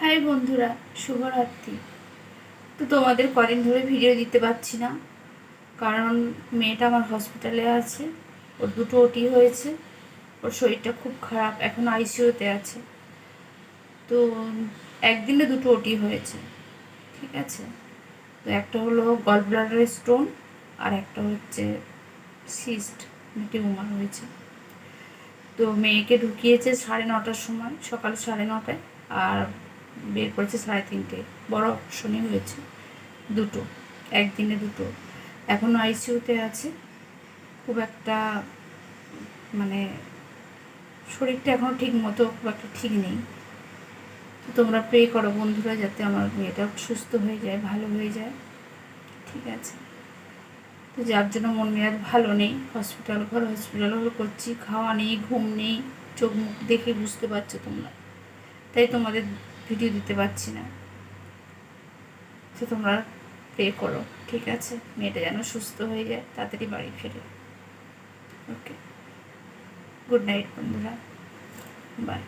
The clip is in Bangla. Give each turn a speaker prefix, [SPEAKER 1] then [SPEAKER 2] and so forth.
[SPEAKER 1] হাই বন্ধুরা, শুভরাত্রি। তো তোমাদের কদিন ধরে ভিডিও দিতে পারছি না, কারণ মেয়েটা আমার হসপিটালে আছে। ওর দুটো ওটি হয়েছে। ওর শরীরটা খুব খারাপ, এখন আইসিইউতে আছে। তো একদিনে দুটো ওটি হয়েছে, ঠিক আছে। তো একটা হলো গল ব্লাডারের স্টোন, আর একটা হচ্ছে সিস্ট, টিউমার হয়েছে। তো মেয়েকে ঢুকিয়েছে 9:30টার সময়, সকাল 9:30টায়, আর বের করেছে 3:30। বড় অপারেশনই হয়েছে, দুটো, একদিনে দুটো। এখনও আইসিইউতে আছে। খুব একটা মানে শরীরটা এখনও ঠিক মতো খুব একটা ঠিক নেই। তো তোমরা প্রে করো বন্ধুরা, যাতে আমার মেয়েটা সুস্থ হয়ে যায়, ভালো হয়ে যায়, ঠিক আছে। তো যার জন্য মন মেজাজ ভালো নেই, হসপিটাল ঘর করছি, খাওয়া নেই, ঘুম নেই, চোখ মুখ দেখে বুঝতে পারছো তোমরা। তাই তোমাদের ভিডিও দিতে পারছি না। তো তোমরা প্রে করো, ঠিক আছে, মেয়েটা যেন সুস্থ হয়ে যায়, তাড়াতাড়ি বাড়ি ফেরে। ওকে, গুড নাইট বন্ধুরা, বাই।